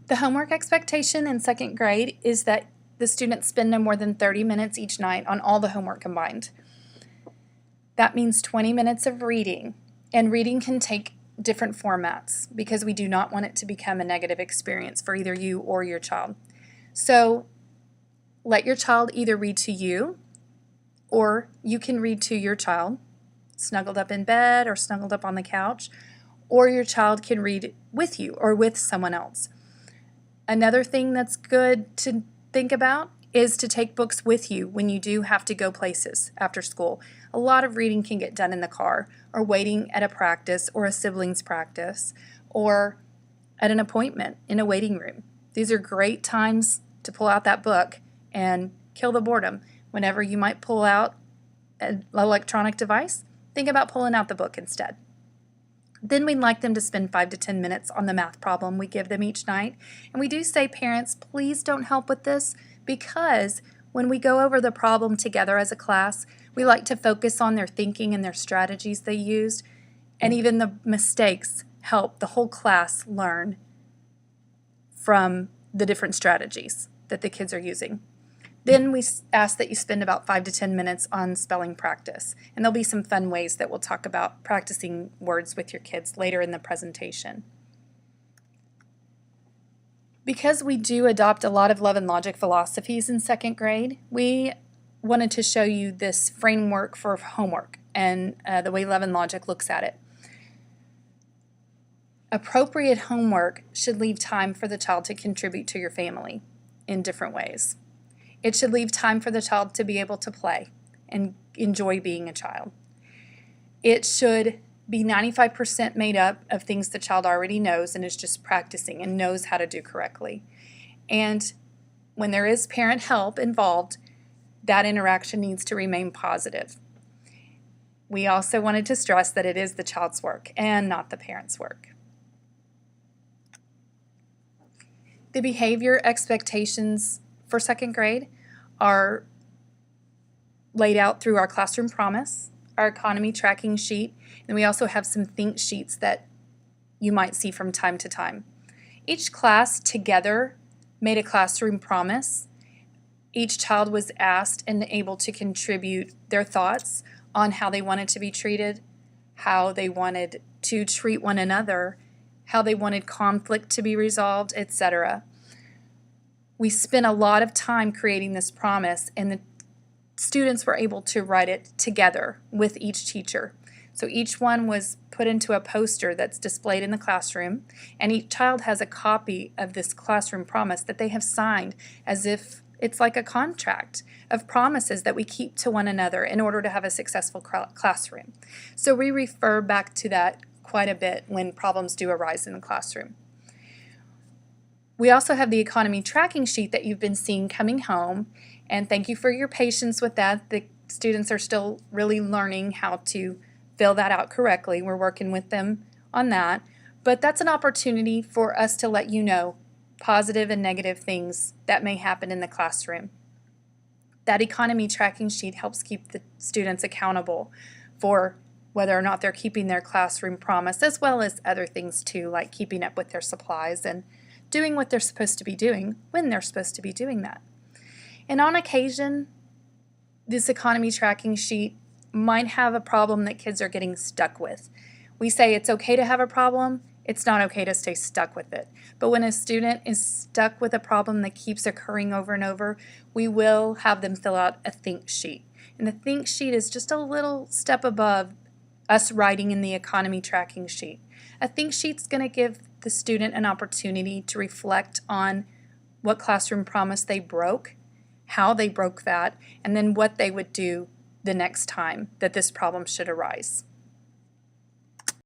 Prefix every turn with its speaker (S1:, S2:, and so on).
S1: The homework expectation in second grade is that the students spend no more than 30 minutes each night on all the homework combined. That means 20 minutes of reading, and reading can take different formats because we do not want it to become a negative experience for either you or your child. So let your child either read to you, or you can read to your child, snuggled up in bed or snuggled up on the couch, or your child can read with you or with someone else. Another thing that's good to think about is to take books with you when you do have to go places after school. A lot of reading can get done in the car, or waiting at a practice or a siblings practice, or at an appointment in a waiting room. These are great times to pull out that book and kill the boredom. Whenever you might pull out an electronic device, think about pulling out the book instead. Then we'd like them to spend 5 to 10 minutes on the math problem we give them each night. And we do say, parents, please don't help with this, because when we go over the problem together as a class, we like to focus on their thinking and their strategies they used, and even the mistakes help the whole class learn from the different strategies that the kids are using. Then we ask that you spend about 5 to 10 minutes on spelling practice. And there'll be some fun ways that we'll talk about practicing words with your kids later in the presentation. Because we do adopt a lot of love and logic philosophies in second grade, we wanted to show you this framework for homework and the way love and logic looks at it. Appropriate homework should leave time for the child to contribute to your family in different ways. It should leave time for the child to be able to play and enjoy being a child. It should be 95% made up of things the child already knows and is just practicing and knows how to do correctly. And when there is parent help involved, that interaction needs to remain positive. We also wanted to stress that it is the child's work and not the parent's work. The behavior expectations for second grade are laid out through our classroom promise, our economy tracking sheet, and we also have some think sheets that you might see from time to time. Each class together made a classroom promise. Each child was asked and able to contribute their thoughts on how they wanted to be treated, how they wanted to treat one another, how they wanted conflict to be resolved, etc. We spent a lot of time creating this promise, and the students were able to write it together with each teacher. So each one was put into a poster that's displayed in the classroom, and each child has a copy of this classroom promise that they have signed as if it's like a contract of promises that we keep to one another in order to have a successful classroom. So we refer back to that quite a bit when problems do arise in the classroom. We also have the economy tracking sheet that you've been seeing coming home, and thank you for your patience with that. The students are still really learning how to fill that out correctly. We're working with them on that, but that's an opportunity for us to let you know positive and negative things that may happen in the classroom. That economy tracking sheet helps keep the students accountable for whether or not they're keeping their classroom promise, as well as other things too, like keeping up with their supplies and doing what they're supposed to be doing when they're supposed to be doing that. And on occasion, this economy tracking sheet might have a problem that kids are getting stuck with. We say it's okay to have a problem, it's not okay to stay stuck with it. But when a student is stuck with a problem that keeps occurring over and over, we will have them fill out a think sheet. And the think sheet is just a little step above us writing in the economy tracking sheet. A think sheet's going to give the student an opportunity to reflect on what classroom promise they broke, how they broke that, and then what they would do the next time that this problem should arise.